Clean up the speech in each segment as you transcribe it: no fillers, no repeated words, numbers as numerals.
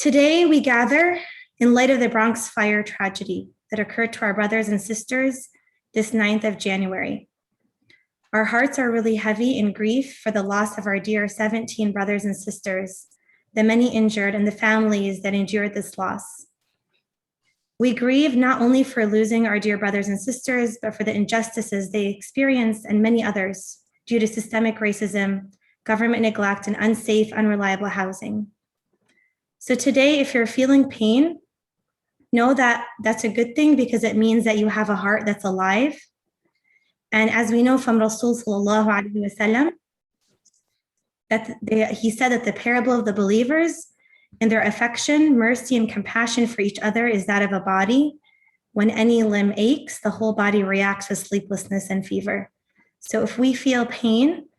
Today, we gather in light of the Bronx fire tragedy that occurred to our brothers and sisters this 9th of January. Our hearts are really heavy in grief for the loss of our dear 17 brothers and sisters, the many injured, and the families that endured this loss. We grieve not only for losing our dear brothers and sisters, but for the injustices they experienced and many others due to systemic racism, government neglect, and unsafe, unreliable housing. So today, if you're feeling pain, know that that's a good thing because it means that you have a heart that's alive. And as we know from Rasul sallallahu alaihi wasallam, he said that the parable of the believers and their affection, mercy, and compassion for each other is that of a body. When any limb aches, the whole body reacts with sleeplessness and fever. So if we feel pain,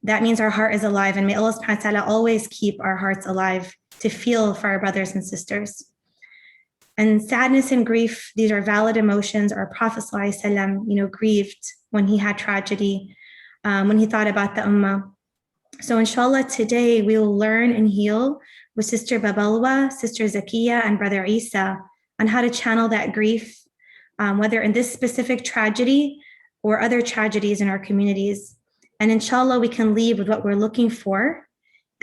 that means our heart is alive, and may Allah subhanahu wa ta'ala always keep our hearts alive to feel for our brothers and sisters. And sadness and grief, these are valid emotions. Our Prophet ﷺ, grieved when he had tragedy, when he thought about the ummah. So inshallah, today we will learn and heal with Sister Babalwa, Sister Zakiya, and Brother Isa on how to channel that grief, whether in this specific tragedy or other tragedies in our communities. And inshallah, we can leave with what we're looking for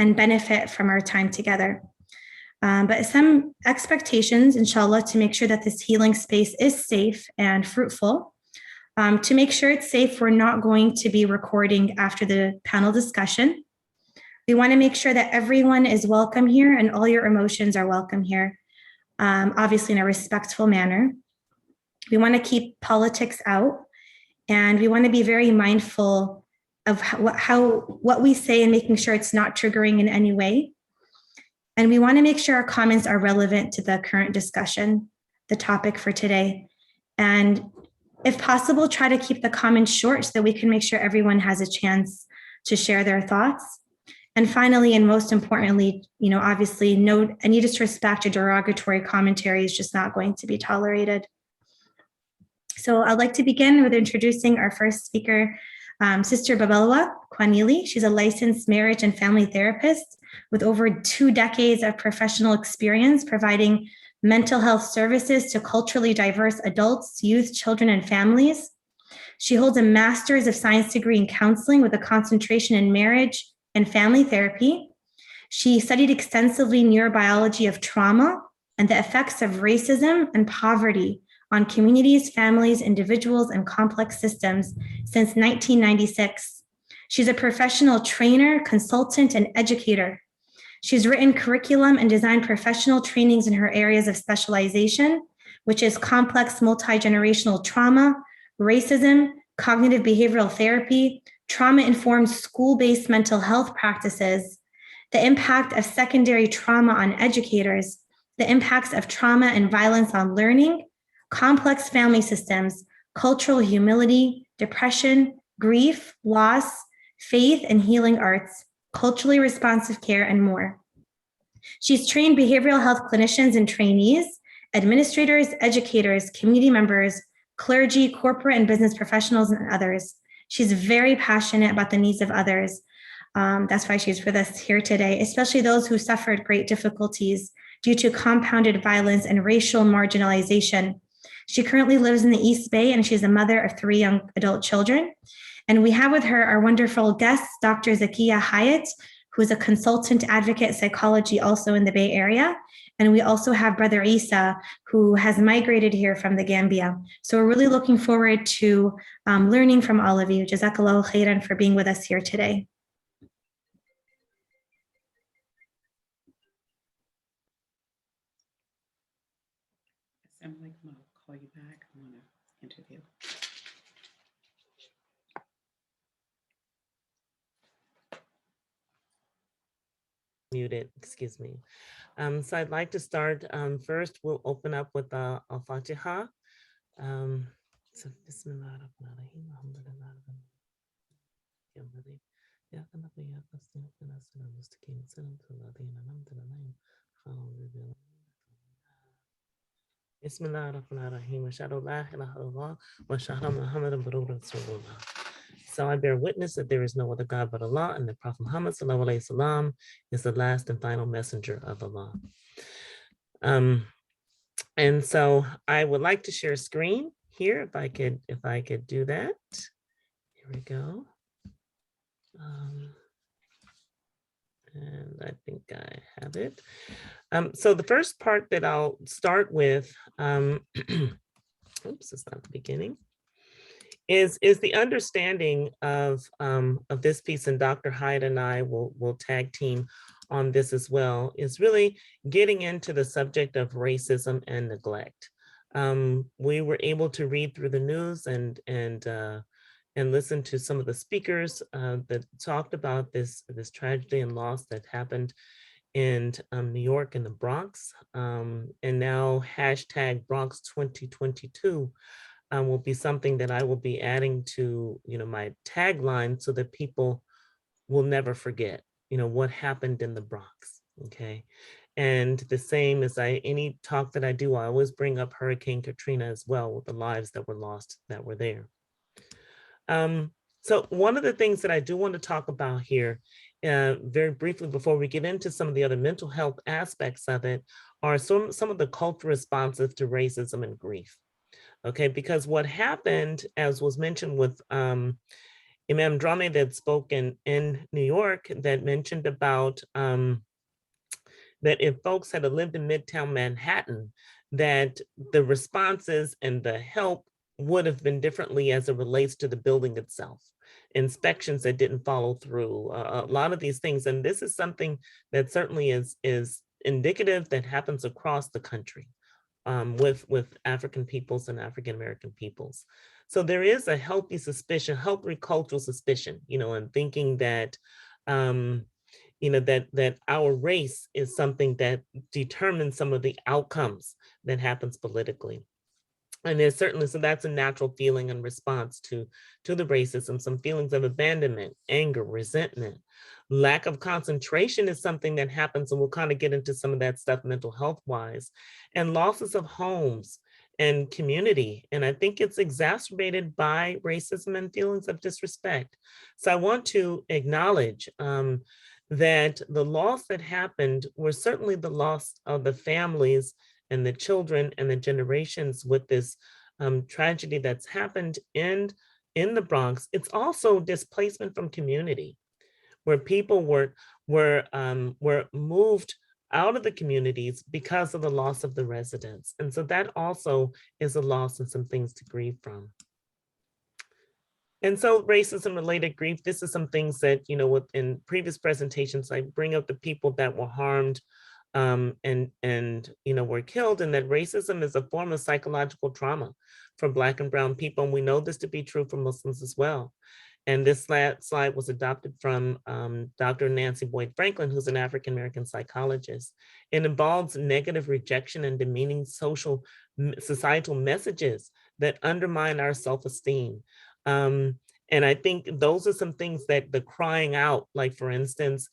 and benefit from our time together. But some expectations, inshallah, to make sure that this healing space is safe and fruitful. To make sure it's safe, we're not going to be recording after the panel discussion. We want to make sure that everyone is welcome here and all your emotions are welcome here, obviously in a respectful manner. We want to keep politics out, and we want to be very mindful of what we say and making sure it's not triggering in any way. And we want to make sure our comments are relevant to the current discussion, the topic for today. And if possible, try to keep the comments short so that we can make sure everyone has a chance to share their thoughts. And finally, and most importantly, obviously, no any disrespect or derogatory commentary is just not going to be tolerated. So I'd like to begin with introducing our first speaker, Sister Babalwa Kwanili. She's a licensed marriage and family therapist with over 2 decades of professional experience providing mental health services to culturally diverse adults, youth, children, and families. She holds a Master's of Science degree in counseling with a concentration in marriage and family therapy. She studied extensively neurobiology of trauma and the effects of racism and poverty on communities, families, individuals, and complex systems since 1996. She's a professional trainer, consultant, and educator. She's written curriculum and designed professional trainings in her areas of specialization, which is complex multi-generational trauma, racism, cognitive behavioral therapy, trauma-informed school-based mental health practices, the impact of secondary trauma on educators, the impacts of trauma and violence on learning, complex family systems, cultural humility, depression, grief, loss, faith and healing arts, culturally responsive care, and more. She's trained behavioral health clinicians and trainees, administrators, educators, community members, clergy, corporate and business professionals, and others. She's very passionate about the needs of others. That's why she's with us here today, especially those who suffered great difficulties due to compounded violence and racial marginalization. She currently lives in the East Bay, and she's a mother of 3 young adult children. And we have with her our wonderful guest, Dr. Zakiya Hyatt, who is a consultant advocate psychology also in the Bay Area. And we also have Brother Isa, who has migrated here from the Gambia. So we're really looking forward to learning from all of you. Jazakallahu khairan for being with us here today. I'll call you back. I want to interview. Muted, excuse me. So I'd like to start, first we'll open up with Al-Fatiha. So Bismillah Bismillah ar-Rahman ar-Rahim. Ashhadu la ilaha illallah wa ashhadu Muhammadan rasulullah. So I bear witness that there is no other God but Allah, and that Prophet Muhammad sallallahu alaihi wasallam is the last and final messenger of Allah. And so I would like to share a screen here if I could do that. Here we go. And I think I have it. So the first part that I'll start with, oops, it's not the beginning, is the understanding of this piece, and Dr. Hyde and I will tag team on this as well, is really getting into the subject of racism and neglect. We were able to read through the news and listen to some of the speakers that talked about this tragedy and loss that happened in New York in the Bronx, and now hashtag Bronx 2022 will be something that I will be adding to my tagline so that people will never forget what happened in the Bronx. Okay. And the same as any talk that I do, I always bring up Hurricane Katrina as well, with the lives that were lost that were there. So one of the things that I do want to talk about here, very briefly before we get into some of the other mental health aspects of it, are some of the cultural responses to racism and grief. Okay, because what happened, as was mentioned with Imam Drame that spoke in New York, that mentioned about that if folks had lived in Midtown Manhattan, that the responses and the help would have been differently as it relates to the building itself. Inspections that didn't follow through, a lot of these things. And this is something that certainly is indicative that happens across the country with African peoples and African American peoples. So there is a healthy suspicion, healthy cultural suspicion, and thinking that that our race is something that determines some of the outcomes that happens politically. And there's certainly, so that's a natural feeling and response to the racism, some feelings of abandonment, anger, resentment. Lack of concentration is something that happens, and we'll kind of get into some of that stuff mental health wise, and losses of homes and community. And I think it's exacerbated by racism and feelings of disrespect. So I want to acknowledge that the loss that happened was certainly the loss of the families and the children and the generations with this tragedy that's happened in the Bronx. It's also displacement from community, where people were moved out of the communities because of the loss of the residents. And so that also is a loss and some things to grieve from. And so racism related grief, this is some things that, in previous presentations, I bring up the people that were harmed and were killed, and that racism is a form of psychological trauma for Black and Brown people. And we know this to be true for Muslims as well. And this slide was adopted from Dr. Nancy Boyd Franklin, who's an African-American psychologist. It involves negative rejection and demeaning societal messages that undermine our self-esteem. And I think those are some things that the crying out, like for instance,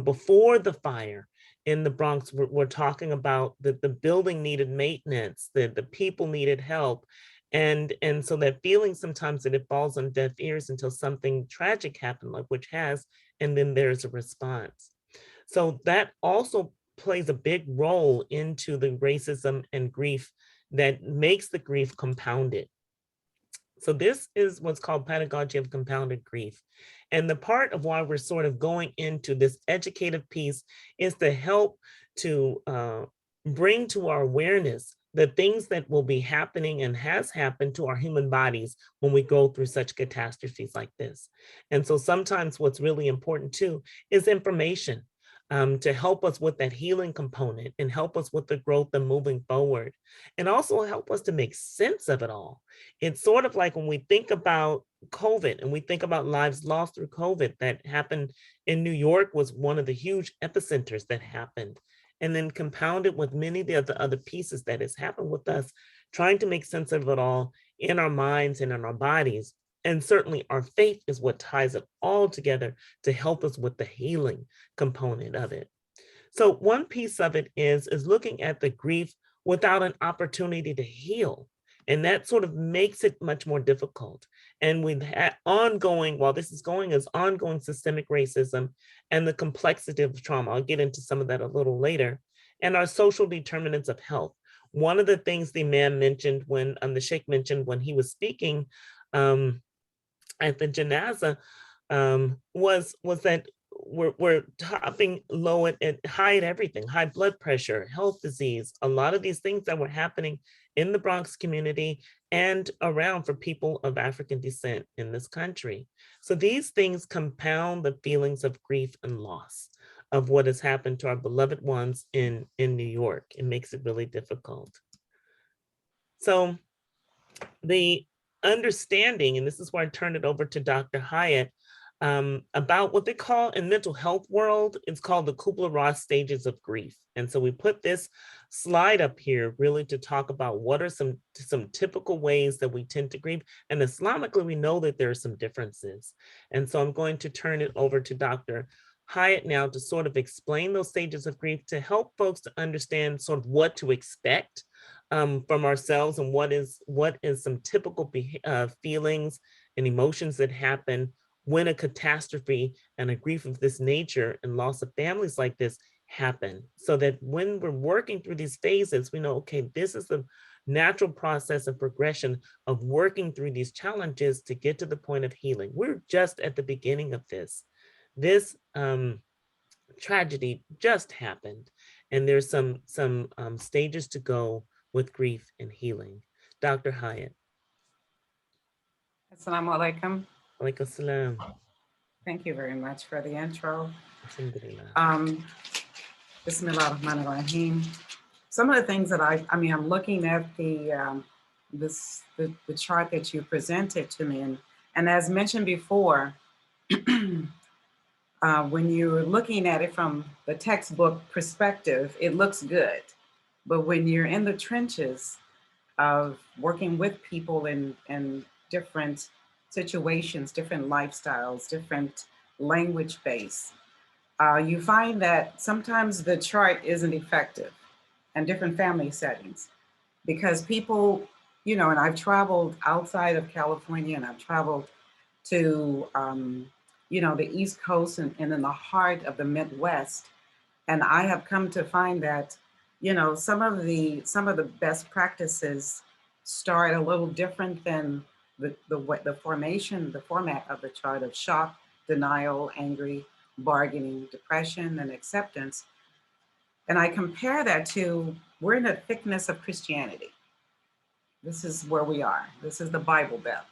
before the fire in the Bronx, we're talking about that the building needed maintenance, that the people needed help. And so that feeling sometimes that it falls on deaf ears until something tragic happened, like which has, and then there's a response. So that also plays a big role into the racism and grief that makes the grief compounded. So this is what's called pedagogy of compounded grief. And the part of why we're sort of going into this educative piece is to help to bring to our awareness the things that will be happening and has happened to our human bodies when we go through such catastrophes like this. And so sometimes what's really important too is information to help us with that healing component and help us with the growth and moving forward, and also help us to make sense of it all. It's sort of like when we think about COVID and we think about lives lost through COVID that happened in New York, was one of the huge epicenters that happened, and then compounded with many of the other pieces that has happened with us, trying to make sense of it all in our minds and in our bodies. And certainly our faith is what ties it all together to help us with the healing component of it. So one piece of it is looking at the grief without an opportunity to heal. And that sort of makes it much more difficult. And we've had ongoing, while this is going, is ongoing systemic racism and the complexity of trauma. I'll get into some of that a little later. and our social determinants of health. One of the things the man mentioned when the sheikh mentioned when he was speaking at the janazah was that we're topping low at high at everything, high blood pressure, health disease, a lot of these things that were happening in the Bronx community and around for people of African descent in this country. So these things compound the feelings of grief and loss of what has happened to our beloved ones in New York. It makes it really difficult. So the understanding, and this is where I turn it over to Dr. Hyatt, about what they call in mental health world, it's called the Kubler-Ross stages of grief. And so we put this slide up here really to talk about what are some typical ways that we tend to grieve. And Islamically, we know that there are some differences. And so I'm going to turn it over to Dr. Hyatt now to sort of explain those stages of grief to help folks to understand sort of what to expect from ourselves and what is some typical feelings and emotions that happen when a catastrophe and a grief of this nature and loss of families like this happen, so that when we're working through these phases, we know, okay, this is the natural process of progression of working through these challenges to get to the point of healing. We're just at the beginning of this. This tragedy just happened, and there's some stages to go with grief and healing. Dr. Hyatt. Assalamu alaikum. Alaikum salam. Thank you very much for the intro. Alhamdulillah. Bismillah ar-Rahman ar-Rahim. Some of the things that I'm looking at the chart that you presented to me, and as mentioned before, when you're looking at it from the textbook perspective, it looks good. But when you're in the trenches of working with people in different situations, different lifestyles, different language base, you find that sometimes the chart isn't effective in different family settings because people, and I've traveled outside of California and I've traveled to, the East Coast and in the heart of the Midwest. And I have come to find that, some of the best practices start a little different than the format of the chart of shock, denial, angry, bargaining, depression, and acceptance. And I compare that to, we're in the thickness of Christianity. This is where we are. This is the Bible Belt.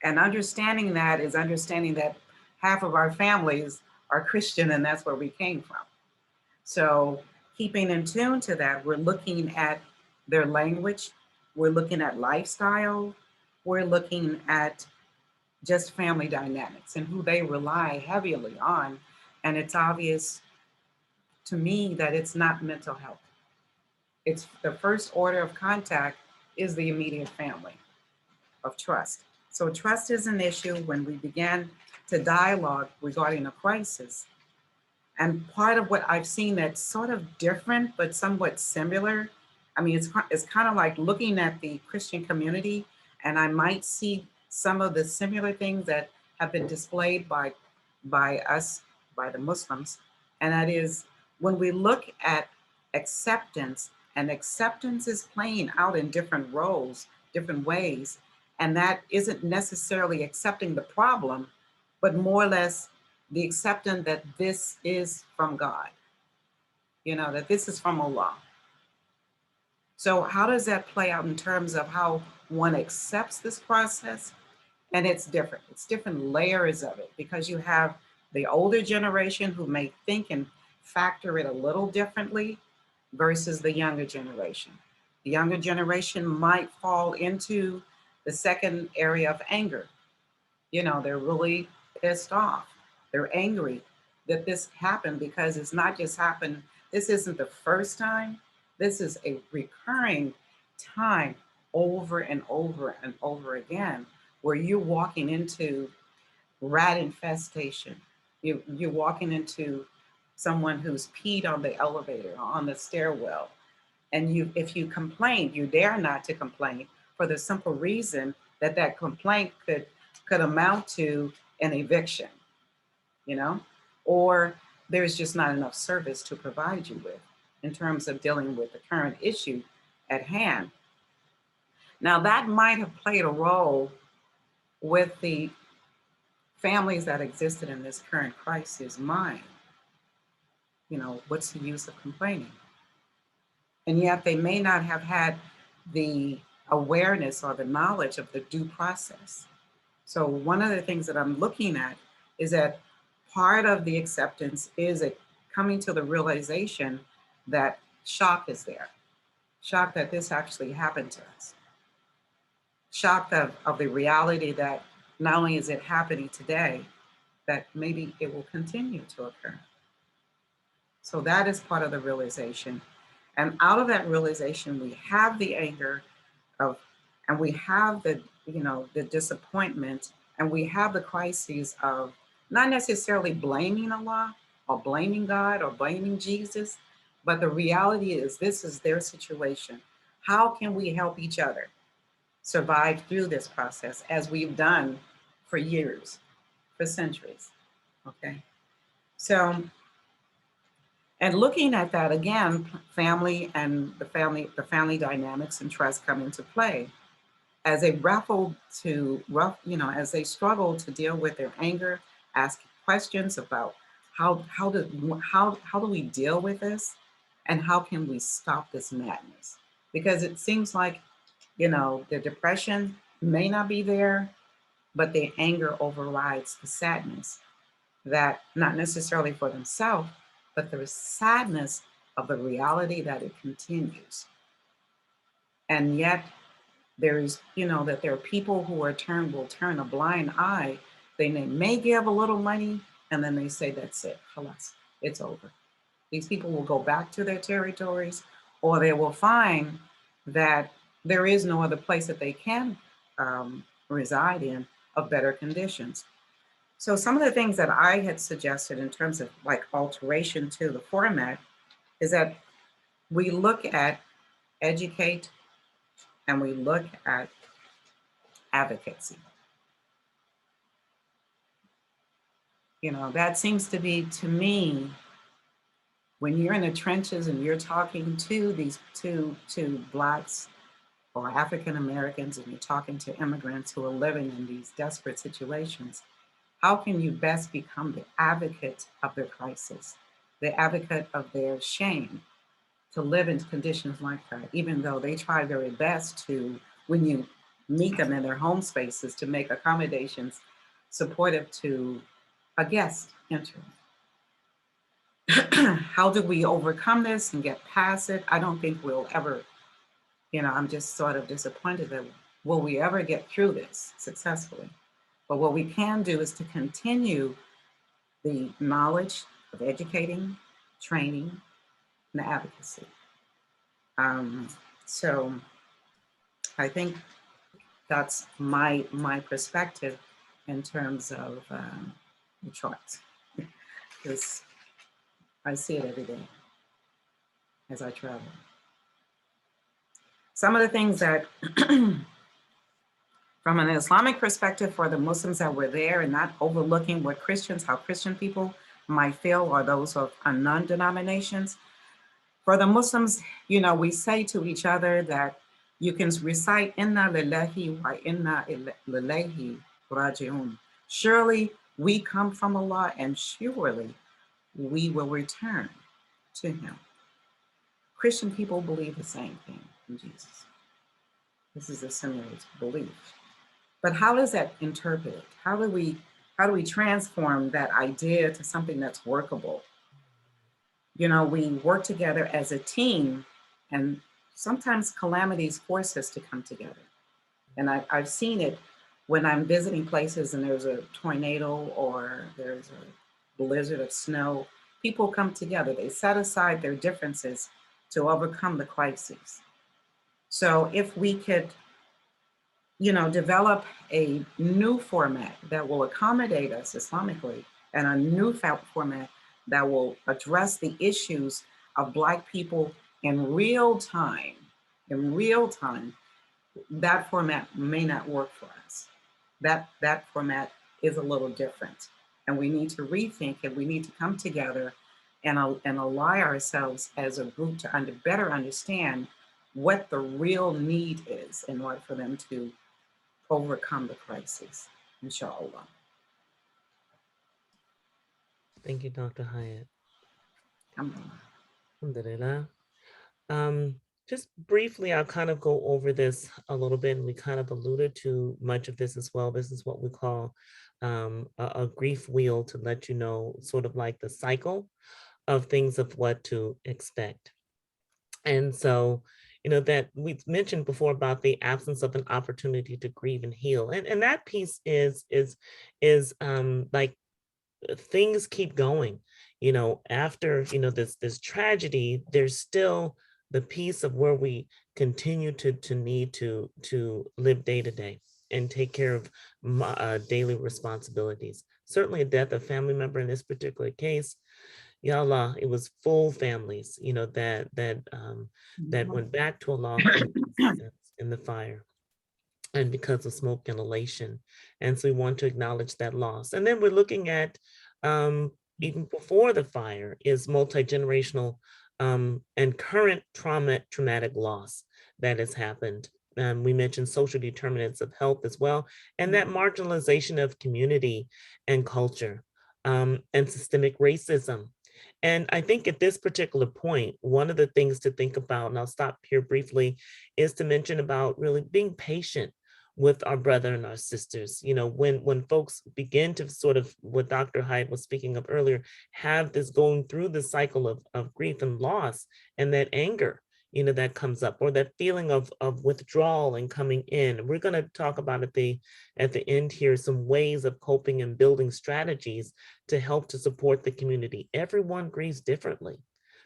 And understanding that is understanding that half of our families are Christian and that's where we came from. So keeping in tune to that, we're looking at their language, we're looking at lifestyle, we're looking at just family dynamics and who they rely heavily on. And it's obvious to me that it's not mental health. It's the first order of contact is the immediate family of trust. So trust is an issue when we began to dialogue regarding a crisis. And part of what I've seen that's sort of different, but somewhat similar, it's kind of like looking at the Christian community, and I might see some of the similar things that have been displayed by us, by the Muslims. And that is when we look at acceptance, and acceptance is playing out in different roles, different ways. And that isn't necessarily accepting the problem, but more or less the acceptance that this is from God, that this is from Allah. So how does that play out in terms of how one accepts this process? And it's different. It's different layers of it because you have the older generation who may think and factor it a little differently versus the younger generation. The younger generation might fall into the second area of anger. They're really pissed off. They're angry that this happened because it's not just happened. This isn't the first time. This is a recurring time over and over and over again, where you're walking into rat infestation. You're walking into someone who's peed on the elevator or on the stairwell. And if you complain, you dare not to complain for the simple reason that complaint could amount to an eviction, or there's just not enough service to provide you with. in terms of dealing with the current issue at hand. Now, that might have played a role with the families that existed in this current crisis mind. You know, what's the use of complaining? And yet they may not have had the awareness or the knowledge of the due process. So one of the things that I'm looking at is that part of the acceptance is coming to the realization that shock is there. Shock that this actually happened to us. Shock of the reality that not only is it happening today, that maybe it will continue to occur. So that is part of the realization. And out of that realization, we have the anger of, and we have the, the disappointment, and we have the crises of not necessarily blaming Allah or blaming God or blaming Jesus, but the reality is this is their situation. How can we help each other survive through this process as we've done for years, for centuries? Okay. So, and looking at that again, family and the family dynamics and trust come into play as they as they struggle to deal with their anger, ask questions about how do we deal with this, and how can we stop this madness? Because it seems like, the depression may not be there, but the anger overrides the sadness, that not necessarily for themselves, but the sadness of the reality that it continues. And yet there is, that there are people who will turn a blind eye. They may give a little money and then they say, that's it, halas, it's over. These people will go back to their territories, or they will find that there is no other place that they can reside in of better conditions. So some of the things that I had suggested in terms of like alteration to the format is that we look at educate and we look at advocacy. That seems to be, to me, when you're in the trenches and you're talking to these to Blacks or African Americans, and you're talking to immigrants who are living in these desperate situations, how can you best become the advocate of their crisis, the advocate of their shame, to live in conditions like that, even though they try very best to, when you meet them in their home spaces, to make accommodations supportive to a guest entering. How do we overcome this and get past it? I don't think we'll ever, I'm just sort of disappointed that will we ever get through this successfully? But what we can do is to continue the knowledge of educating, training, and advocacy. So I think that's my perspective in terms of the charts, because I see it every day as I travel. Some of the things that, from an Islamic perspective, for the Muslims that were there, and not overlooking what how Christian people might feel, or those of unknown denominations. For the Muslims, we say to each other that you can recite Inna lillahi wa inna ilayhi raji'un. Surely we come from Allah, and surely we will return to Him. Christian people believe the same thing in Jesus. This is a similar belief. But how is that interpreted? How do we transform that idea to something that's workable? We work together as a team, and sometimes calamities force us to come together. And I've seen it when I'm visiting places and there's a tornado or there's a blizzard of snow. People come together. They set aside their differences to overcome the crises. So if we could, develop a new format that will accommodate us Islamically, and a new format that will address the issues of Black people in real time, that format may not work for us. That format is a little different. And we need to rethink it. We need to come together and ally ourselves as a group to better understand what the real need is in order for them to overcome the crisis, inshallah. Thank you, Dr. Hyatt. Alhamdulillah. Alhamdulillah. Just briefly, I'll kind of go over this a little bit, and we kind of alluded to much of this as well. This is what we call a grief wheel, to let you know sort of like the cycle of things of what to expect. And so, you know, that we've mentioned before about the absence of an opportunity to grieve and heal. And that piece is like things keep going, you know, after, you know, this tragedy, there's still the piece of where we continue to need to live day to day and take care of daily responsibilities. Certainly a death of family member in this particular case, Ya Allah, it was full families, you know, that went back to Allah in the fire, and because of smoke inhalation. And so we want to acknowledge that loss. And then we're looking at, even before the fire, is multi-generational and current traumatic loss that has happened. We mentioned social determinants of health as well, and that marginalization of community and culture, and systemic racism. And I think at this particular point, one of the things to think about, and I'll stop here briefly, is to mention about really being patient with our brother and our sisters. You know, when folks begin to sort of, what Dr. Hyde was speaking of earlier, have this going through the cycle of grief and loss, and that anger, you know, that comes up, or that feeling of withdrawal and coming in. We're going to talk about at the end here some ways of coping and building strategies to help to support the community. Everyone grieves differently.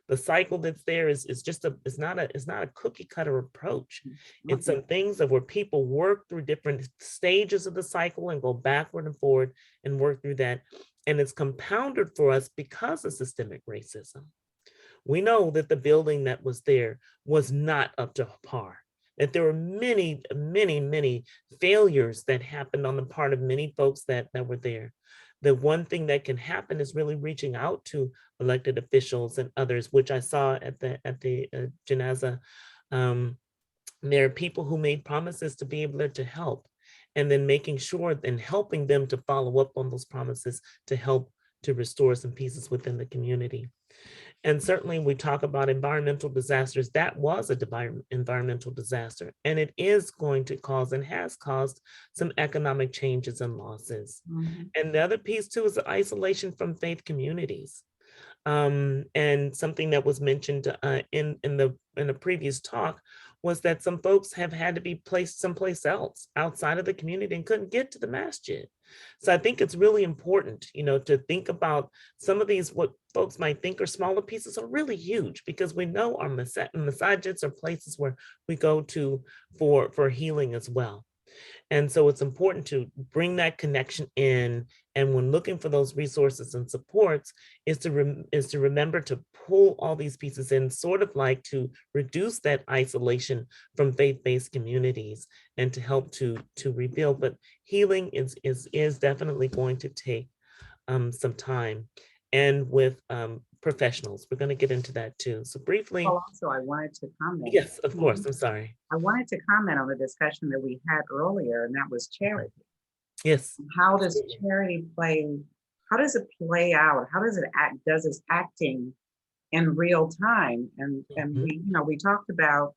The cycle that's there is just it's not a cookie cutter approach. It's some things that where people work through different stages of the cycle and go backward and forward and work through that. And it's compounded for us because of systemic racism. We know that the building that was there was not up to par, that there were many, many, many failures that happened on the part of many folks that were there. The one thing that can happen is really reaching out to elected officials and others, which I saw at the Janaza. There are people who made promises to be able to help, and then making sure and helping them to follow up on those promises to help to restore some pieces within the community. And certainly we talk about environmental disasters. That was an environmental disaster, and it is going to cause and has caused some economic changes and losses. And the other piece too is the isolation from faith communities. And something that was mentioned in the previous talk was that some folks have had to be placed someplace else outside of the community and couldn't get to the masjid. So I think it's really important, you know, to think about some of these, what folks might think are smaller pieces, are really huge, because we know our masajids are places where we go to for healing as well. And so it's important to bring that connection in. And when looking for those resources and supports, is to remember to pull all these pieces in, sort of like to reduce that isolation from faith-based communities and to help to rebuild. But healing is definitely going to take some time, and with professionals. We're going to get into that too. So briefly. Also, I wanted to comment. Yes, of course. I'm sorry. I wanted to comment on the discussion that we had earlier, and that was charity. Yes. How does charity play? How does it play out? How does it act? Does its acting in real time? And we, you know, we talked about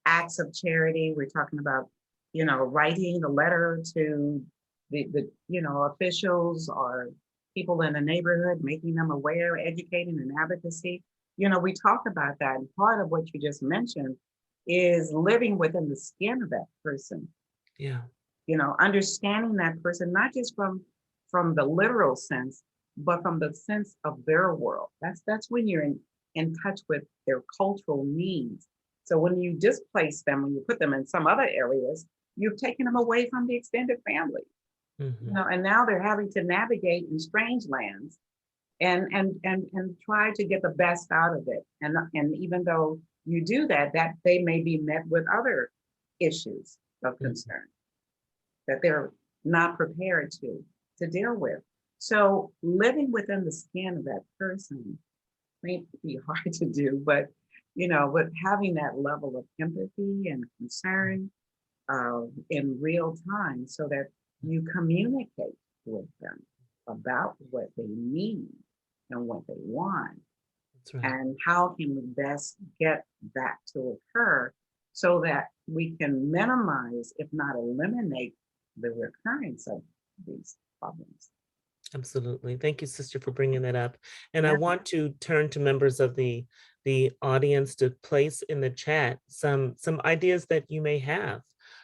acts of charity. We're talking about, you know, writing a letter to the you know, officials or people in the neighborhood, making them aware, educating and advocacy. You know, we talk about that. And part of what you just mentioned is living within the skin of that person. Yeah. You know, understanding that person, not just from the literal sense, but from the sense of their world. That's when you're in touch with their cultural needs. So when you displace them, when you put them in some other areas, you've taken them away from the extended family. You know, and now they're having to navigate in strange lands and try to get the best out of it. And even though you do that they may be met with other issues of concern that they're not prepared to deal with. So living within the skin of that person, may be hard to do, but but having that level of empathy and concern in real time so that you communicate with them about what they need and what they want. That's right. And how can we best get that to occur so that we can minimize, if not eliminate, the recurrence of these problems. Absolutely. Thank you, sister, for bringing that up. And I Yeah. want to turn to members of the audience to place in the chat some ideas that you may have.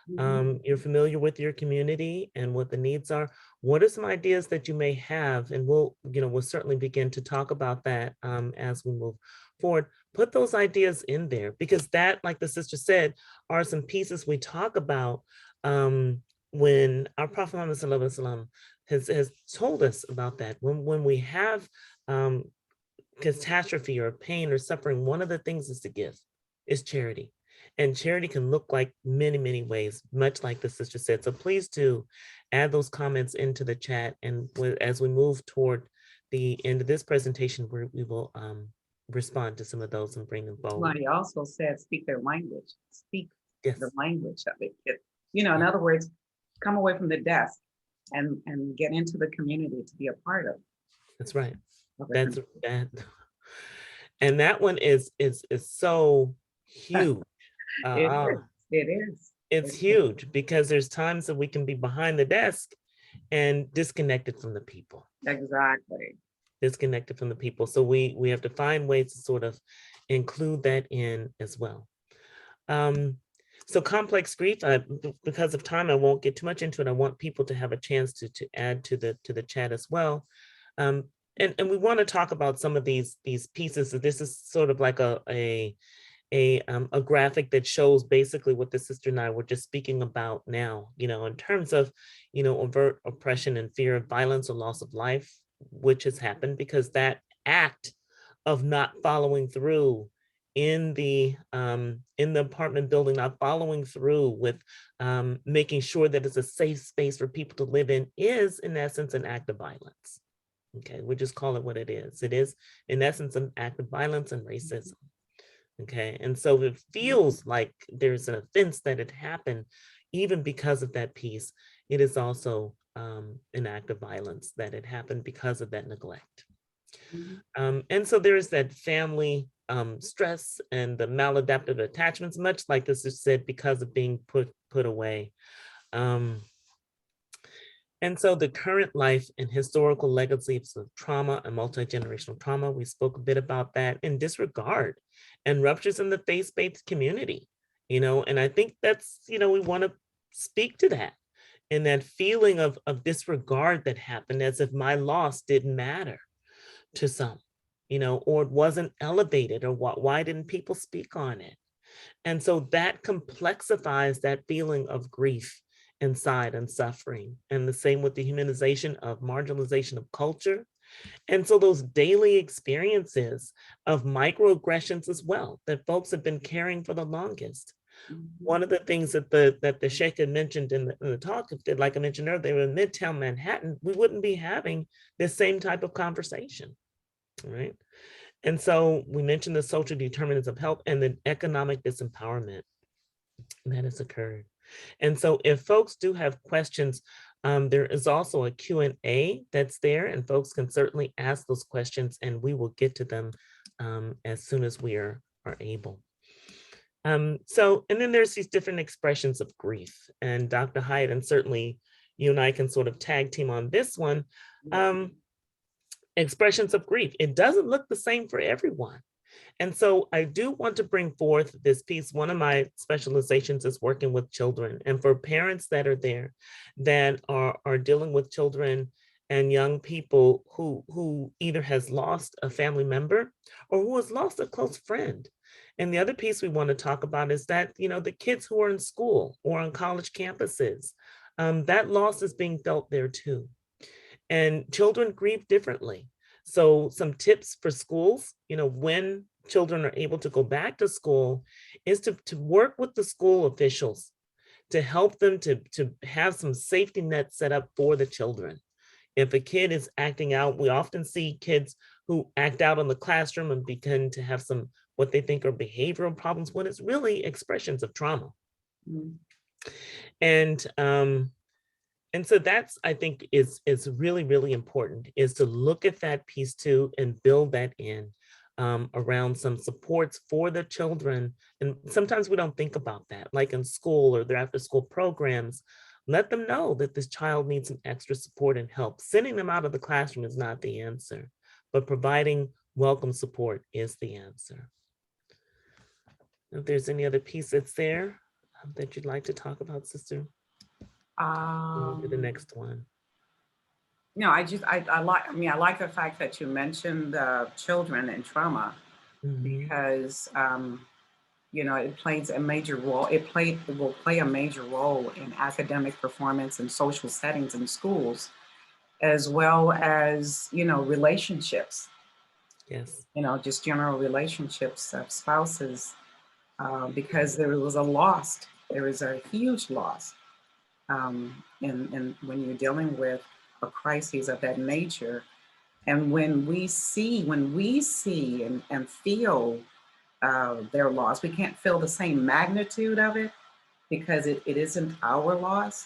You're familiar with your community and what the needs are. What are some ideas that you may have? And we'll certainly begin to talk about that as we move forward. Put those ideas in there, because that, like the sister said, are some pieces we talk about when our Prophet Muhammad Sallallahu Alaihi Wasallam has told us about that. When we have catastrophe or pain or suffering, one of the things is to give, is charity. And charity can look like many, many ways, much like the sister said. So please do add those comments into the chat. And as we move toward the end of this presentation, we will respond to some of those and bring them forward. Somebody also said, speak their language, speak Yes. the language of it. In other words, come away from the desk and get into the community to be a part of. That's right. of it. That's that. And that one is so huge. It is. It's huge, because there's times that we can be behind the desk and disconnected from the people. Exactly. Disconnected from the people. So we have to find ways to sort of include that in as well. So complex grief, because of time, I won't get too much into it. I want people to have a chance to add to the chat as well. And we want to talk about some of these pieces. This is sort of like a graphic that shows basically what the sister and I were just speaking about now, in terms of, overt oppression and fear of violence or loss of life, which has happened because that act of not following through in the apartment building, not following through with making sure that it's a safe space for people to live in, is in essence an act of violence. Okay, we just call it what it is. It is in essence an act of violence and racism. Okay, and so it feels like there's an offense that it happened, even because of that piece. It is also an act of violence that it happened because of that neglect. And so there is that family stress and the maladaptive attachments, much like this is said, because of being put away. And so the current life and historical legacies of trauma and multi-generational trauma, we spoke a bit about that, and disregard and ruptures in the faith-based community, and I think that's, we want to speak to that, and that feeling of disregard that happened, as if my loss didn't matter to some, or it wasn't elevated, or why didn't people speak on it? And so that complexifies that feeling of grief inside and suffering. And the same with the humanization of marginalization of culture. And so those daily experiences of microaggressions as well, that folks have been carrying for the longest. One of the things that the Sheikh had mentioned in the talk, like I mentioned earlier, they were in Midtown Manhattan, we wouldn't be having this same type of conversation, right? And so we mentioned the social determinants of health and the economic disempowerment that has occurred. And so if folks do have questions, there is also a Q&A that's there, and folks can certainly ask those questions, and we will get to them as soon as we are able. And then there's these different expressions of grief, and Dr. Hyatt, and certainly you and I can sort of tag team on this one. Expressions of grief, it doesn't look the same for everyone. And so I do want to bring forth this piece. One of my specializations is working with children, and for parents that are there that are dealing with children and young people who either has lost a family member or who has lost a close friend. And the other piece we want to talk about is that, the kids who are in school or on college campuses, that loss is being felt there too. And children grieve differently. So some tips for schools, when children are able to go back to school, is to work with the school officials to help them to have some safety nets set up for the children. If a kid is acting out, we often see kids who act out in the classroom and begin to have some what they think are behavioral problems when it's really expressions of trauma. Mm. And so that's, I think, is really, really important, is to look at that piece too and build that in around some supports for the children. And sometimes we don't think about that, like in school or their after school programs. Let them know that this child needs some extra support and help. Sending them out of the classroom is not the answer, but providing welcome support is the answer. If there's any other piece that's there that you'd like to talk about, sister, we'll do the next one. No, I like the fact that you mentioned children and trauma, because it plays a major role. It will play a major role in academic performance and social settings in schools, as well as relationships. Yes. Just general relationships of spouses, because there is a huge loss, and when you're dealing with a crisis of that nature. And when we see and feel their loss, we can't feel the same magnitude of it because it isn't our loss,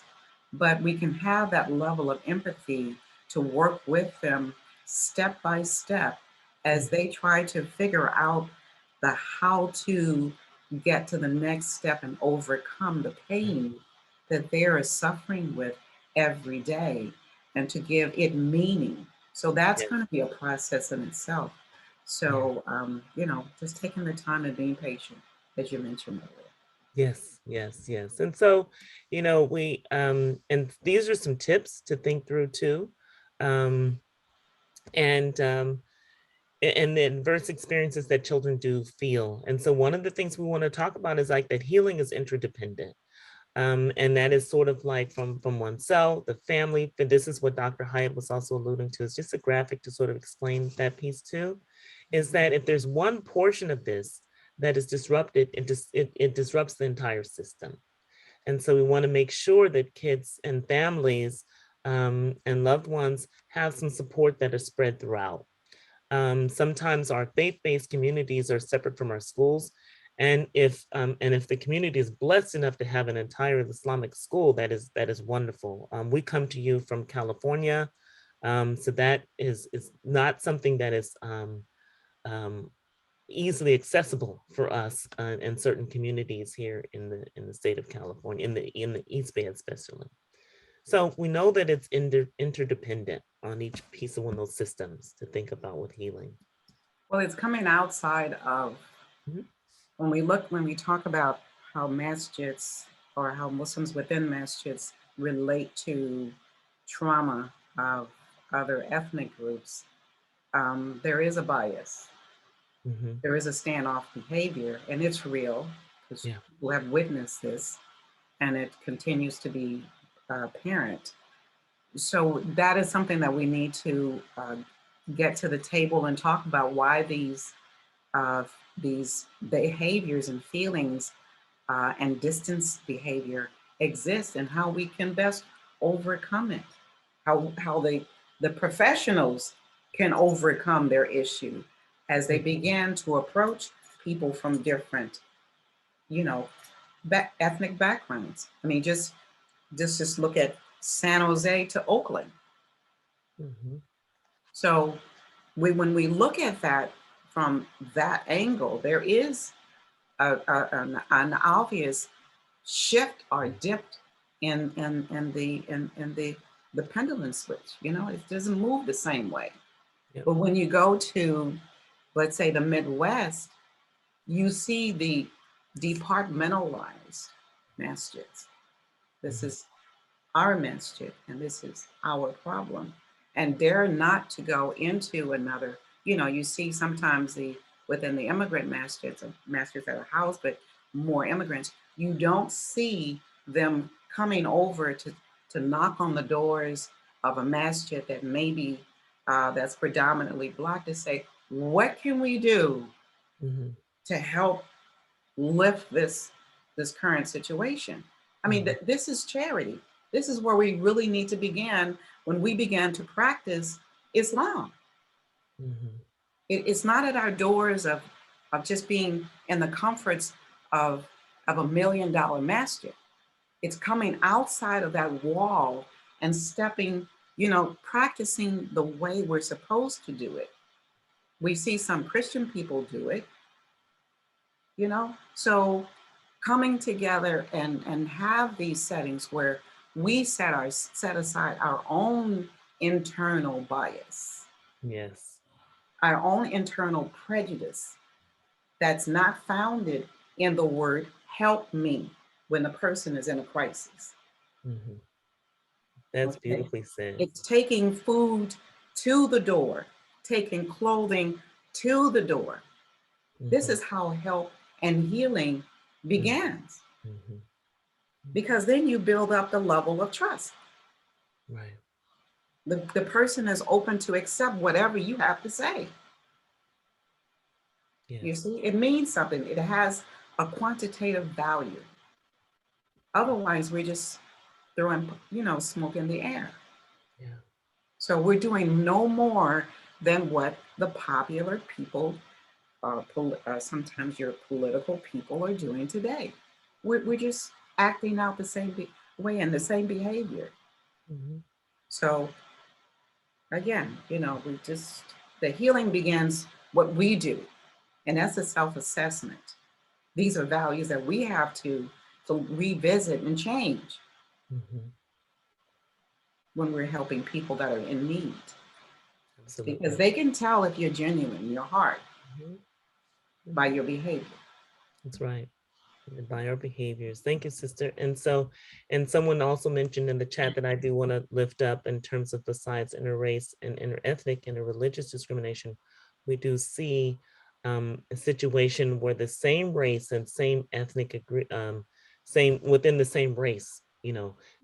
but we can have that level of empathy to work with them step by step as they try to figure out the how to get to the next step and overcome the pain that they are suffering with every day, and to give it meaning. So that's going to be a process in itself. So, just taking the time and being patient, as you mentioned earlier. Yes, yes, yes. And so, we, and these are some tips to think through too. And the adverse experiences that children do feel. And so one of the things we want to talk about is like that healing is interdependent. And that is sort of like from oneself, the family. But this is what Dr. Hyatt was also alluding to. It's just a graphic to sort of explain that piece too, is that if there's one portion of this that is disrupted, it disrupts the entire system. And so we want to make sure that kids and families and loved ones have some support that is spread throughout. Sometimes our faith-based communities are separate from our schools. And if the community is blessed enough to have an entire Islamic school, that is wonderful. We come to you from California, so that is not something that is easily accessible for us in certain communities here in the state of California, in the East Bay especially. So we know that it's interdependent on each piece of one of those systems to think about with healing. Well, it's coming outside of, when we talk about how masjids or how Muslims within masjids relate to trauma of other ethnic groups, there is a bias. There is a standoff behavior, and it's real because people have witnessed this, and it continues to be apparent. So that is something that we need to get to the table and talk about, why these behaviors and feelings and distance behavior exist, and how we can best overcome it. How the professionals can overcome their issue as they begin to approach people from different, ethnic backgrounds. I mean, just look at San Jose to Oakland. So when we look at that from that angle, there is an obvious shift or dipped in the pendulum switch. It doesn't move the same way. But when you go to, let's say, the Midwest, you see the departmentalized masjids. This is our masjid, and this is our problem. And dare not to go into another, you see sometimes within the immigrant masjids that are housed, but more immigrants, you don't see them coming over to knock on the doors of a masjid that maybe that's predominantly Black, to say, what can we do to help lift this current situation? I mean, this is charity. This is where we really need to begin when we began to practice Islam. Mhm. It's not at our doors of just being in the comforts of $1 million masjid. It's coming outside of that wall and stepping, practicing the way we're supposed to do it. We see some Christian people do it, so coming together and have these settings where we set aside our own internal bias, Yes. our own internal prejudice that's not founded in the word help me when the person is in a crisis. Mhm. That's Okay. beautifully said. It's taking food to the door, taking clothing to the door. This Mhm. is how help and healing Mhm. begins, Mhm. because then you build up the level of trust. Right. The person is open to accept whatever you have to say. You Yes. see, it means something. It has a quantitative value. Otherwise, we're just throwing, smoke in the air. Yeah. So we're doing no more than what the popular people, sometimes your political people are doing today. We're just acting out the same way and the same behavior. Mhm. So again, the healing begins what we do, and that's a self-assessment. These are values that we have to revisit and change Mhm. when we're helping people that are in need, because Absolutely. they can tell if you're genuine in your heart Mhm. by Mhm. your behavior. That's right. By our behaviors. Thank you, sister. And so, and someone also mentioned in the chat that I do want to lift up in terms of besides interrace and interethnic and religious discrimination, we do see a situation where the same race and same ethnic same within the same race,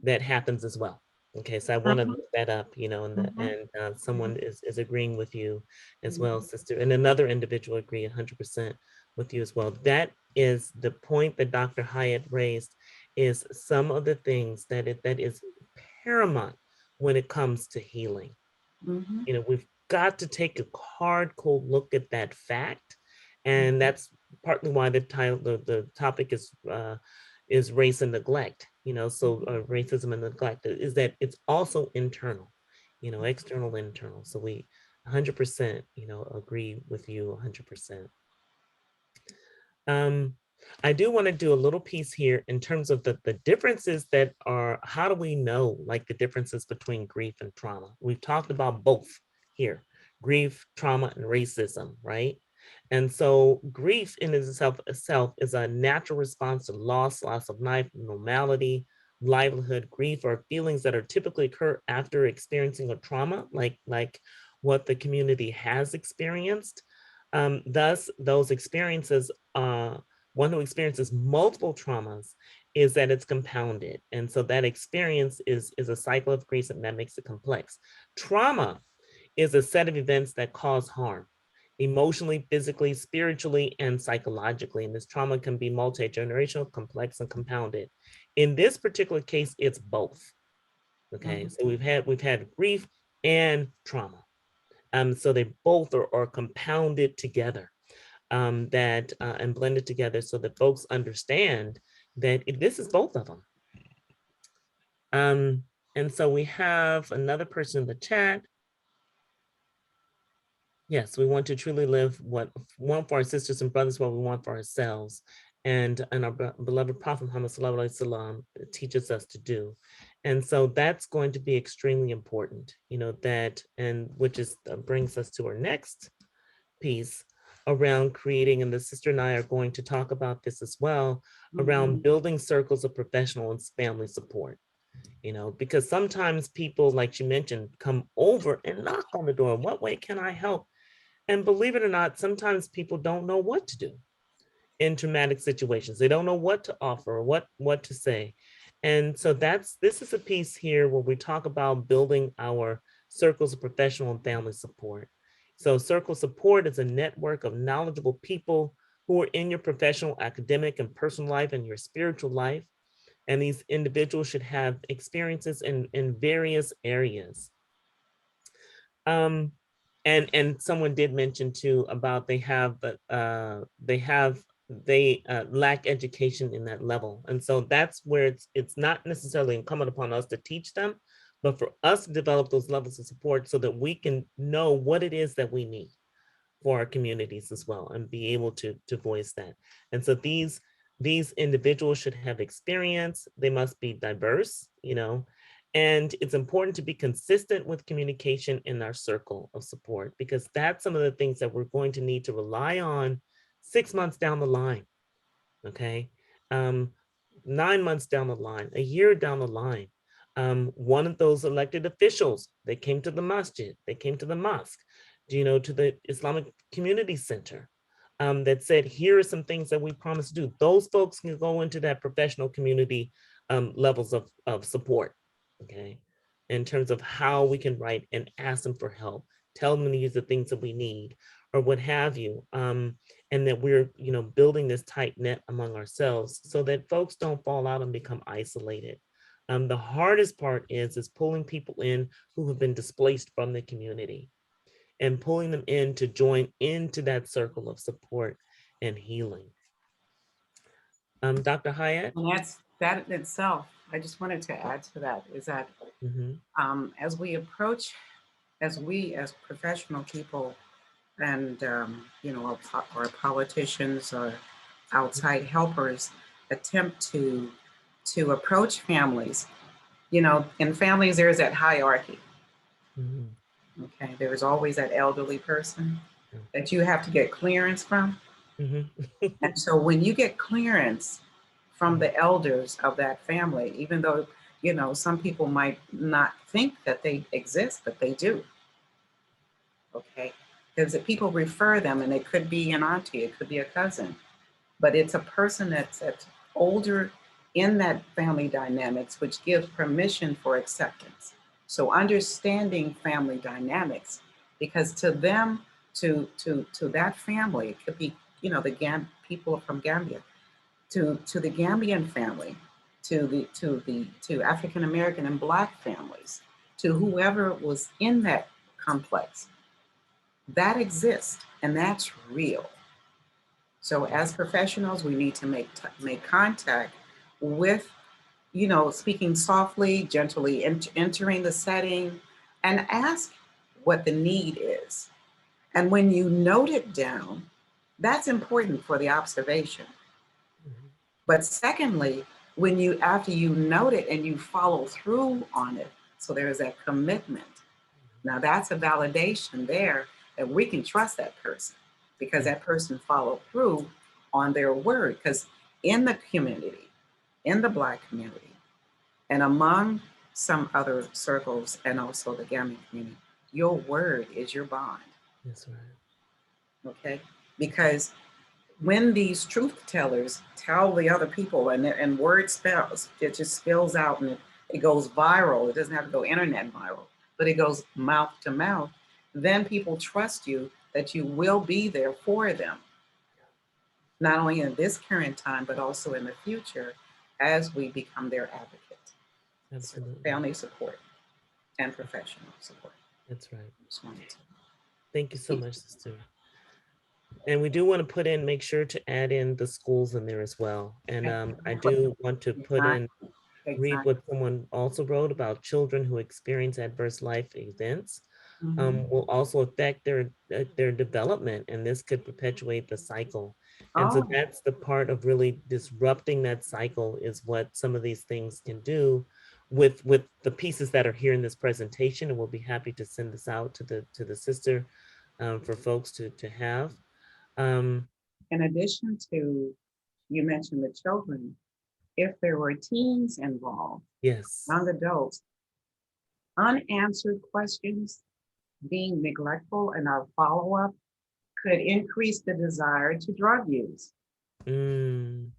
that happens as well. Okay, so I want to Mhm, lift that up, mhm, and someone is agreeing with you as mhm, well, sister, and another individual agree 100% with you as well. That is the point that Dr. Hyatt raised, is some of the things that is paramount when it comes to healing. mhm, We've got to take a hard, cold look at that fact. And that's partly why the title, the topic is race and neglect, so racism and neglect is that it's also internal, external, internal. So we 100%, agree with you 100%. Um, I do want to do a little piece here in terms of the differences that are, how do we know, like the differences between grief and trauma? We've talked about both here, grief, trauma, and racism, right? And so grief in itself is a natural response to loss of life, normality, livelihood. Grief are feelings that are typically occur after experiencing a trauma, like what the community has experienced. Thus, those experiences, one who experiences multiple traumas is that it's compounded. And so that experience is a cycle of grief, and that makes it complex. Trauma is a set of events that cause harm emotionally, physically, spiritually, and psychologically. And this trauma can be multi-generational, complex, and compounded. In this particular case, it's both. Okay, mhm, so we've had grief and trauma. So they both are compounded together, that and blended together so that folks understand that this is both of them. And so we have another person in the chat. Yes, we want to truly live what we want for our sisters and brothers, what we want for ourselves. And our beloved Prophet Muhammad Sallallahu Alaihi Wasallam teaches us to do. And so that's going to be extremely important, that, and which is brings us to our next piece around creating, and the sister and I are going to talk about this as well, around mhm, building circles of professional and family support. Because sometimes people, like you mentioned, come over and knock on the door. What way can I help? And believe it or not, sometimes people don't know what to do in traumatic situations. They don't know what to offer or what to say. And so this is a piece here where we talk about building our circles of professional and family support. So circle support is a network of knowledgeable people who are in your professional, academic, and personal life and your spiritual life. And these individuals should have experiences in various areas. And someone did mention too about they lack education in that level. And so that's where it's not necessarily incumbent upon us to teach them, but for us to develop those levels of support so that we can know what it is that we need for our communities as well and be able to voice that. And so these individuals should have experience. They must be diverse, and it's important to be consistent with communication in our circle of support, because that's some of the things that we're going to need to rely on 6 months down the line. Okay. 9 months down the line, a year down the line. One of those elected officials, they came to the masjid, they came to the mosque, to the Islamic Community Center, that said, here are some things that we promise to do. Those folks can go into that professional community levels of support, okay, in terms of how we can write and ask them for help, tell them to use the things that we need, or what have you, and that we're, building this tight net among ourselves so that folks don't fall out and become isolated. The hardest part is pulling people in who have been displaced from the community and pulling them in to join into that circle of support and healing. Dr. Hyatt? And that in itself, I just wanted to add to that, is that as we approach, as professional people and, our politicians or outside helpers attempt to approach families, in families, there's that hierarchy. Okay, there's always that elderly person that you have to get clearance from. And so when you get clearance from the elders of that family, even though, some people might not think that they exist, but they do. Okay, because people refer them, and it could be an auntie, it could be a cousin, but it's a person that's older in that family dynamics, which gives permission for acceptance. So understanding family dynamics, because to them, to that family, it could be, the people from Gambia, to the Gambian family, to African American and Black families, to whoever was in that complex, that exists and that's real. So as professionals, we need to make contact with, speaking softly, gently, entering the setting, and ask what the need is. And when you note it down, that's important for the observation. But secondly, after you note it and you follow through on it, so there's that commitment. Now that's a validation there that we can trust that person, because that person followed through on their word. Because in the community, in the Black community, and among some other circles, and also the Gambian community, your word is your bond. That's right. Okay? Because when these truth tellers tell the other people, and word spells, it just spills out and it goes viral. It doesn't have to go internet viral, but it goes mouth to mouth. Then people trust you that you will be there for them, not only in this current time, but also in the future as we become their advocate. Absolutely. So family support and professional support. That's right. Just wanted to. Thank you so much, sister. And we do want to make sure to add in the schools in there as well. And I do want to put in, read what someone also wrote about children who experience adverse life events. Will also affect their development, and this could perpetuate the cycle. And so that's the part of really disrupting that cycle, is what some of these things can do with the pieces that are here in this presentation. And we'll be happy to send this out to the sister for folks to have. In addition to, you mentioned the children, if there were teens involved, yes, young adults, unanswered questions, being neglectful in our follow-up could increase the desire to drug use. You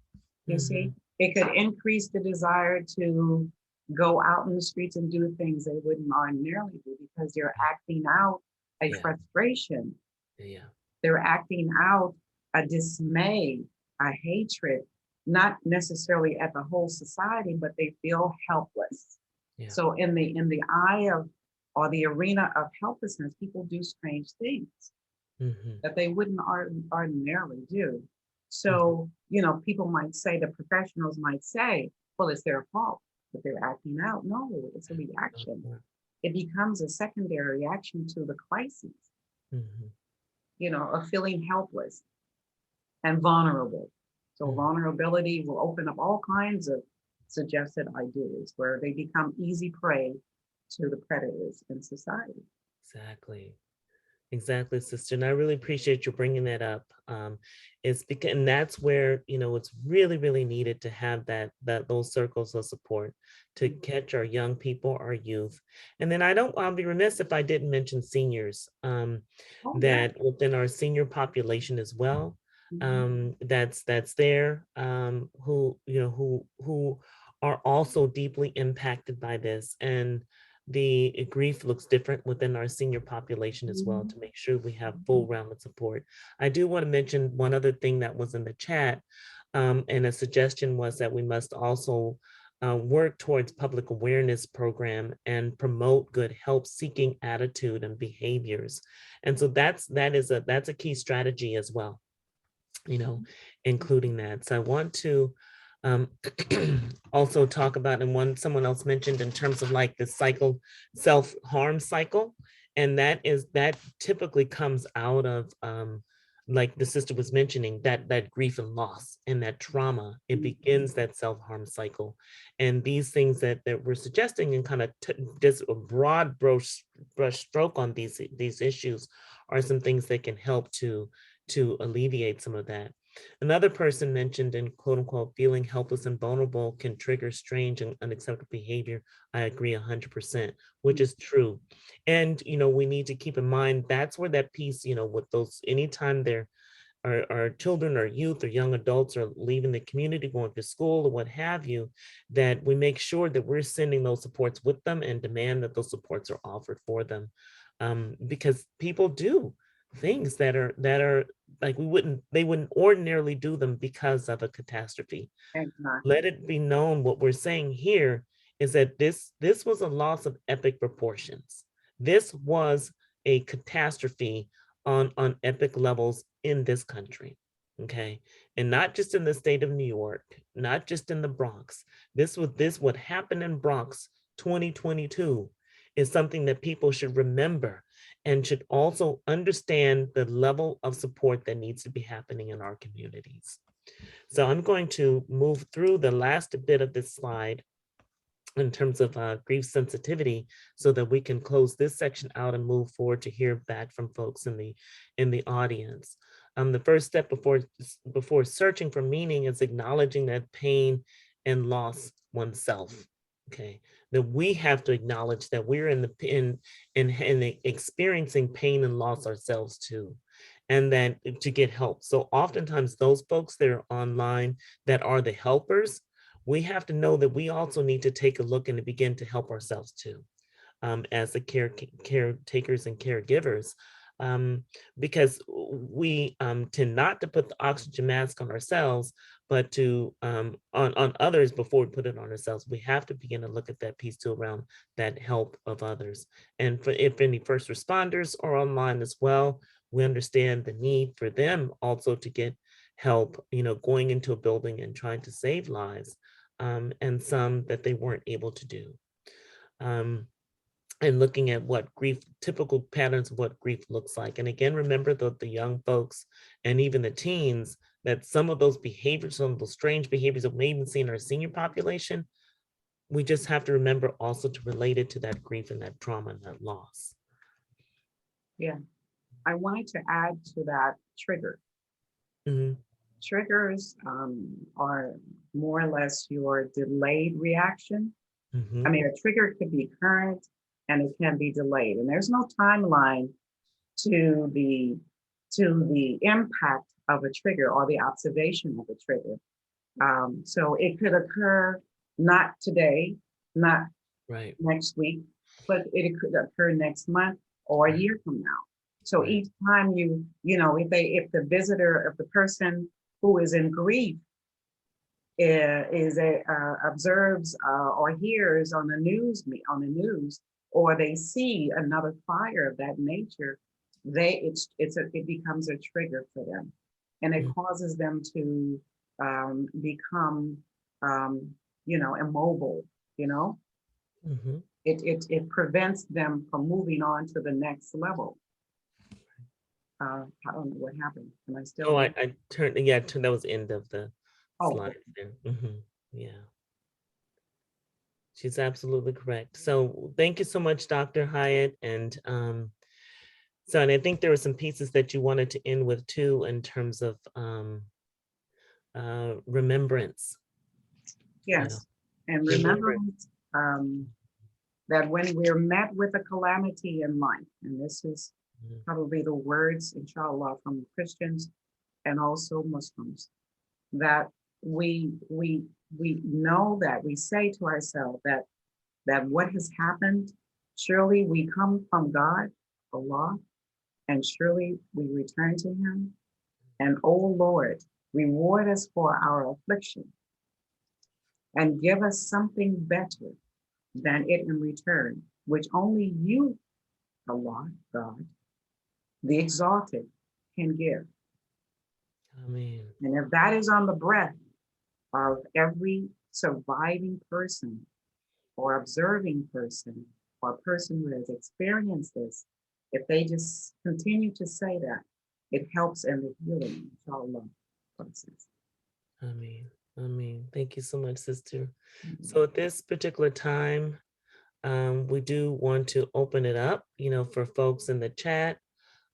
see, it could increase the desire to go out in the streets and do things they wouldn't ordinarily do, because they're acting out a frustration. They're acting out a dismay, a hatred, not necessarily at the whole society, but they feel helpless. Yeah. So in the eye of, or the arena of helplessness, people do strange things that they wouldn't ordinarily do. So, people might say, the professionals might say, well, it's their fault that they're acting out. No, it's a reaction. It becomes a secondary reaction to the crises, of feeling helpless and vulnerable. So vulnerability will open up all kinds of suggested ideas where they become easy prey to the predators in society. Exactly, sister. And I really appreciate you bringing that up. It's because, and that's where, it's really, really needed to have those circles of support to catch our young people, our youth. And then I'll be remiss if I didn't mention seniors, that within our senior population as well, that's there, who are also deeply impacted by this. And the grief looks different within our senior population as well, to make sure we have full rounded support. I do want to mention one other thing that was in the chat, and a suggestion was that we must also work towards public awareness program and promote good help seeking attitude and behaviors. And so that's a key strategy as well, including that. So I want to also talk about, and someone else mentioned in terms of like the self-harm cycle, and that typically comes out of like the sister was mentioning, that grief and loss and that trauma. It begins that self-harm cycle, and these things that we're suggesting, and kind of just a broad brush stroke on these issues, are some things that can help to alleviate some of that. Another person mentioned, in quote unquote, feeling helpless and vulnerable can trigger strange and unacceptable behavior. I agree 100%, which is true. And, we need to keep in mind, that's where that piece, with those, anytime our children or youth or young adults are leaving the community, going to school or what have you, that we make sure that we're sending those supports with them and demand that those supports are offered for them. Because people do things that are like they wouldn't ordinarily do them because of a catastrophe. Let it be known, what we're saying here is that this was a loss of epic proportions. This was a catastrophe on epic levels in this country. Okay. And not just in the state of New York, not just in the Bronx. What happened in Bronx 2022 is something that people should remember, and should also understand the level of support that needs to be happening in our communities. So I'm going to move through the last bit of this slide in terms of grief sensitivity, so that we can close this section out and move forward to hear back from folks in the audience. The first step before searching for meaning is acknowledging that pain and loss oneself. Okay, that we have to acknowledge that we're in experiencing pain and loss ourselves too, and then to get help. So oftentimes those folks that are online that are the helpers, we have to know that we also need to take a look and begin to help ourselves too, as the caretakers and caregivers. Because we tend not to put the oxygen mask on ourselves, but to on others before we put it on ourselves. We have to begin to look at that piece too, around that help of others. And if any first responders are online as well, we understand the need for them also to get help, going into a building and trying to save lives, and some that they weren't able to do. And looking at what grief, typical patterns of what grief looks like. And again, remember the young folks and even the teens, that some of those behaviors, some of those strange behaviors that we even see in our senior population, we just have to remember also to relate it to that grief and that trauma and that loss. Yeah, I wanted to add to that trigger. Triggers are more or less your delayed reaction. I mean, a trigger could be current and it can be delayed, and there's no timeline to the impact of a trigger or the observation of a trigger. So it could occur not today, not next week, but it could occur next month or a year from now. So each time if the visitor, if the person who is in grief observes or hears on the news, or they see another fire of that nature, it becomes a trigger for them, and it causes them to become immobile. Mhm. It prevents them from moving on to the next level. I don't know what happened. Am I still Oh, there? I turned, yeah, that was the end of the Oh, slide there. Yeah, she's absolutely correct. So thank you so much, Dr. Hyatt. And and I think there were some pieces that you wanted to end with too, in terms of remembrance. yes. And Remembrance. remembering that when we're met with a calamity in life, and this is probably the words, inshallah, from Christians and also Muslims, that we know, that we say to ourselves that what has happened, surely we come from God, Allah, and surely we return to Him. And oh Lord, reward us for our affliction and give us something better than it in return, which only you, Allah, God, the exalted, can give. Amen. And if that is on the breath of every surviving person or observing person or person who has experienced this, if they just continue to say that, it helps in the healing, inshallah, process. Amen. Amen. Thank you so much, sister. So at this particular time, we do want to open it up, for folks in the chat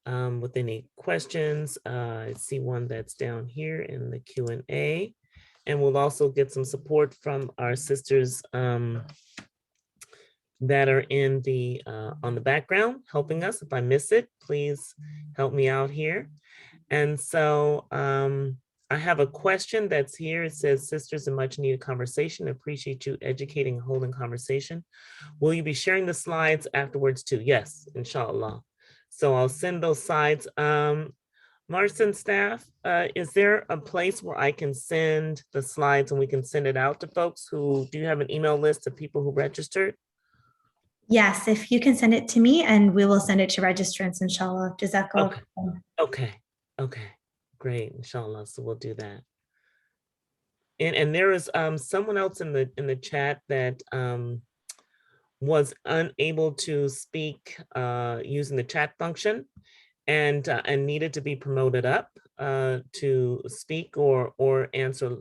with any questions. I see one that's down here in the Q&A, and we'll also get some support from our sisters that are in the on the background helping us. If I miss it, please help me out here. And so I have a question that's here. It says, sisters, a much needed conversation. Appreciate you educating and holding conversation. Will you be sharing the slides afterwards too? Yes, inshallah. So I'll send those slides. Marston staff, is there a place where I can send the slides and we can send it out to folks do you have an email list of people who registered? Yes, if you can send it to me and we will send it to registrants, inshallah. Jazakallah. Okay, great, inshallah. So we'll do that. And there is someone else in the chat that was unable to speak using the chat function and needed to be promoted up to speak or answer